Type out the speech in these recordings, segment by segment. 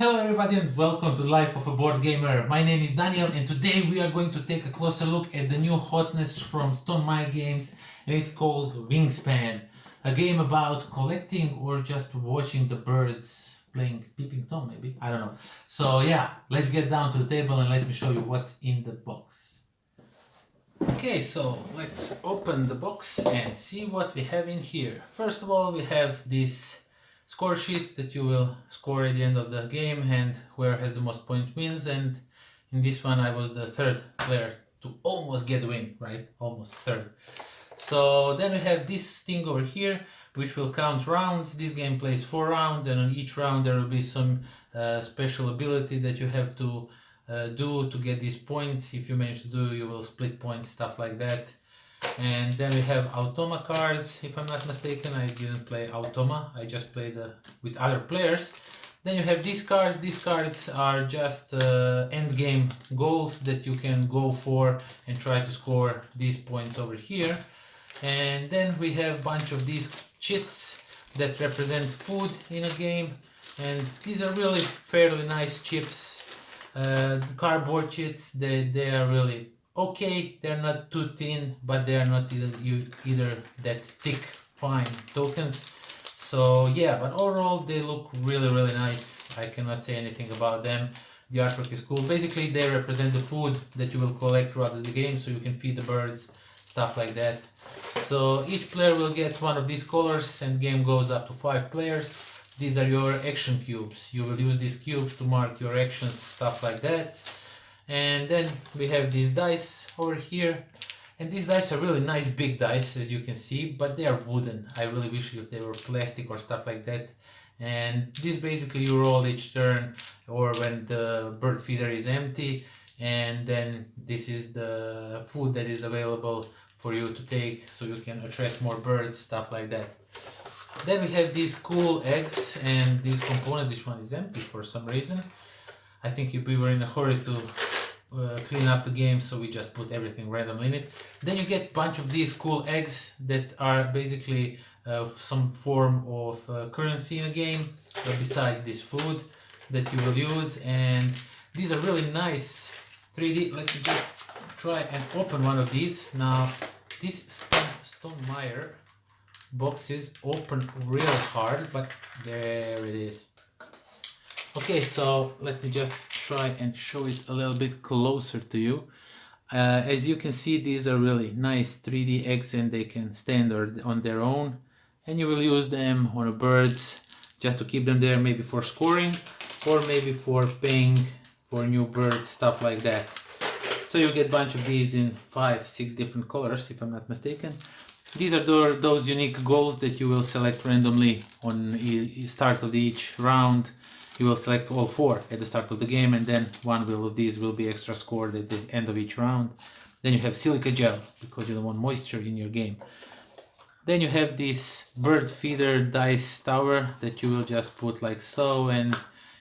Hello everybody and welcome to the Life of a Board Gamer. My name is Daniel and today we are going to take a closer look at the new hotness from Stonemaier games, and it's called Wingspan. A game about collecting or just watching the birds playing peeping tom maybe, I don't know. So yeah, let's get down to the table and let me show you what's in the box. Okay, so let's open the box and see what we have in here. First of all, we have this score sheet that you will score at the end of the game, and whoever has the most point wins. And in this one I was the third player to almost get a win, right? Almost third. So then we have this thing over here which will count rounds. This game plays 4 rounds, and on each round there will be some special ability that you have to do to get these points. If you manage to do, you will split points, stuff like that. And then we have Automa cards. If I'm not mistaken, I didn't play Automa, I just played with other players. Then you have these cards. These cards are just end game goals that you can go for and try to score these points over here. And then we have a bunch of these chits that represent food in a game, and these are really fairly nice chips. The cardboard chits, they are really okay. They're not too thin, but they are not either that thick, fine tokens. So yeah, but overall they look really nice. I cannot say anything about them. The artwork is cool. Basically they represent the food that you will collect throughout the game, so you can feed the birds, stuff like that. So each player will get one of these colors, and game goes up to 5 players. These are your action cubes. You will use these cubes to mark your actions, stuff like that. And then we have these dice over here, and these dice are really nice big dice, as you can see, but they are wooden. I really wish if they were plastic or stuff like that. And this basically you roll each turn, or when the bird feeder is empty, and then this is the food that is available for you to take, so you can attract more birds, stuff like that. Then we have these cool eggs and this component. This one is empty for some reason. I think we were in a hurry to clean up the game, so we just put everything randomly in it. Then you get a bunch of these cool eggs that are basically some form of currency in a game, besides this food that you will use. And these are really nice 3D. Let me just try and open one of these. Now, this Stonemaier boxes open really hard, but there it is. Okay, so let me just try and show it a little bit closer to you. As you can see, these are really nice 3D eggs, and they can stand on their own, and you will use them on birds just to keep them there, maybe for scoring or maybe for paying for new birds, stuff like that. So you get a bunch of these in 5-6 different colors, if I'm not mistaken. These are those unique goals that you will select randomly on the start of each round. You will select all 4 at the start of the game, and then one of these will be extra scored at the end of each round. Then you have silica gel, because you don't want moisture in your game. Then you have this bird feeder dice tower that you will just put like so, and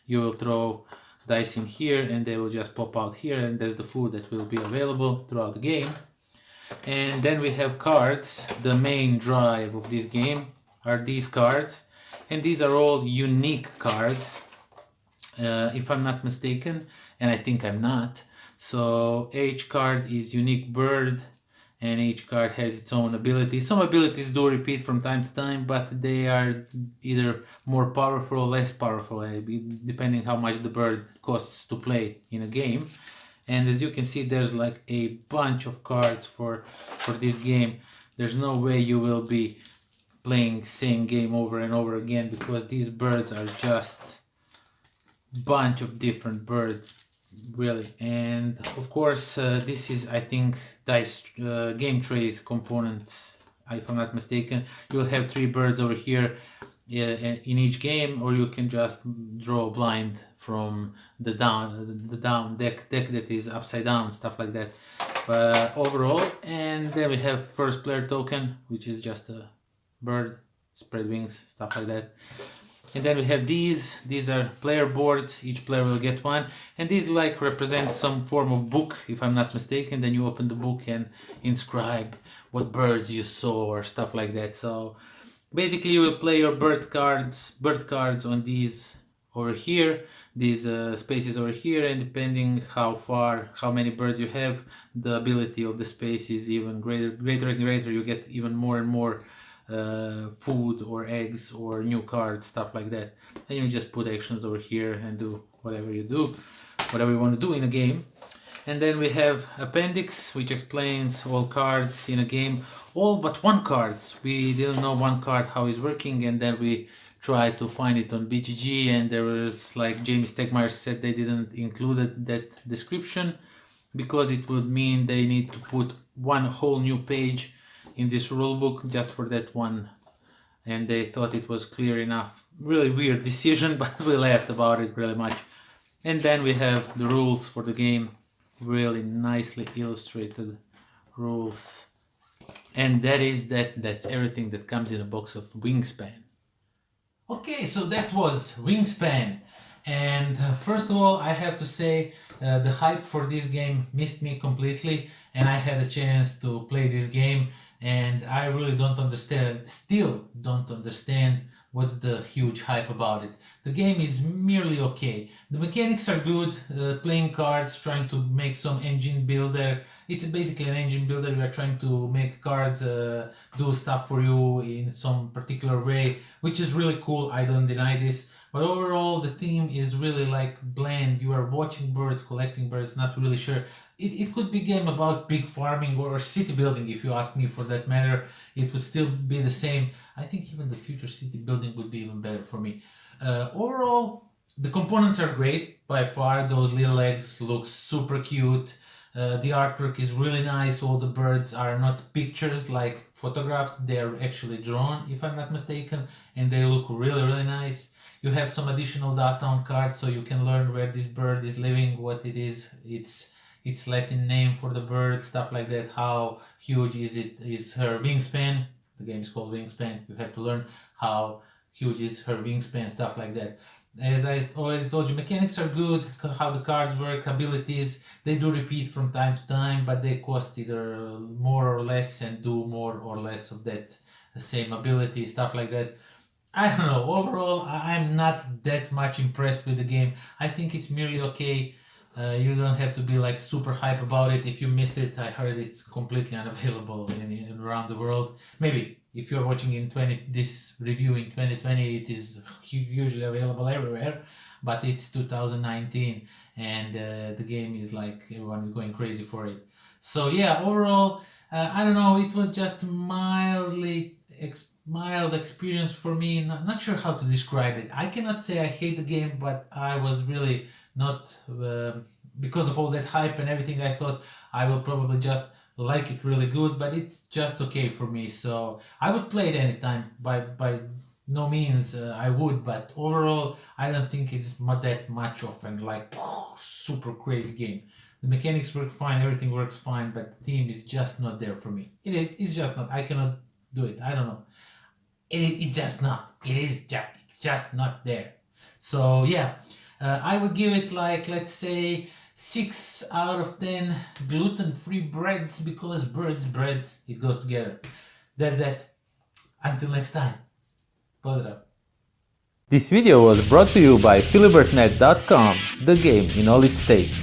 you will throw dice in here and they will just pop out here, and that's the food that will be available throughout the game. And then we have cards. The main drive of this game are these cards, and these are all unique cards, if I'm not mistaken, and I think I'm not. So each card is unique bird, and each card has its own ability. Some abilities do repeat from time to time, but they are either more powerful or less powerful, depending how much the bird costs to play in a game. And as you can see, there's like a bunch of cards for this game. There's no way you will be playing same game over and over again, because these birds are just bunch of different birds, really. And of course this is, I think, dice game trays components, if I'm not mistaken. You'll have 3 birds over here in each game, or you can just draw a blind from the down deck that is upside down, stuff like that. But overall, and then we have first player token, which is just a bird, spread wings, stuff like that. And then we have these are player boards. Each player will get one, and these like represent some form of book, if I'm not mistaken. Then you open the book and inscribe what birds you saw or stuff like that. So basically you will play your bird cards on these over here, these spaces over here, and depending how many birds you have, the ability of the space is even greater and greater. You get even more and more food or eggs or new cards, stuff like that. And you just put actions over here and do whatever you want to do in a game. And then we have appendix, which explains all cards in a game, all but one cards. We didn't know one card how it's working, and then we tried to find it on BGG, and there was, like Jamie Stonemaier said, they didn't include that description because it would mean they need to put one whole new page in this rulebook just for that one, and they thought it was clear enough. Really weird decision, but we laughed about it really much. And then we have the rules for the game, really nicely illustrated rules, and that's everything that comes in a box of Wingspan. Okay, so that was Wingspan, and first of all I have to say the hype for this game missed me completely, and I had a chance to play this game, and I really still don't understand what's the huge hype about it. The game is merely okay. The mechanics are good, playing cards, trying to make some engine builder. It's basically an engine builder. You are trying to make cards do stuff for you in some particular way, which is really cool, I don't deny this. But overall, the theme is really like bland. You are watching birds, collecting birds, not really sure. It could be a game about big farming or city building, if you ask me, for that matter. It would still be the same. I think even the future city building would be even better for me. Overall, the components are great by far. Those little eggs look super cute. The artwork is really nice. All the birds are not pictures like photographs. They are actually drawn, if I'm not mistaken, and they look really, really nice. You have some additional data on cards, so you can learn where this bird is living, what it is, its Latin name for the bird, stuff like that. How huge is her wingspan? The game is called Wingspan. You have to learn how huge is her wingspan, stuff like that. As I already told you, mechanics are good, how the cards work, abilities, they do repeat from time to time, but they cost either more or less and do more or less of that same ability, stuff like that. I don't know, overall I'm not that much impressed with the game. I think it's merely okay. You don't have to be like super hype about it. If you missed it, I heard it's completely unavailable in around the world. Maybe if you're watching in this review in 2020, it is usually available everywhere, but it's 2019 and the game is like everyone is going crazy for it. So yeah, overall, I don't know, it was just mild experience for me. Not sure how to describe it. I cannot say I hate the game, but I was really not, because of all that hype and everything, I thought I will probably just like it really good, but it's just okay for me. So I would play it anytime. By no means I would, but overall I don't think it's that much of an like super crazy game. The mechanics work fine, everything works fine, but the theme is just not there for me. It's just not. I cannot do it. I don't know. It's just not. It's just not there. So yeah, I would give it like, let's say, 6 out of 10 gluten-free breads, because birds, bread, it goes together. That's that. Until next time. Pozdrav. This video was brought to you by philibertnet.com, the game in all its states.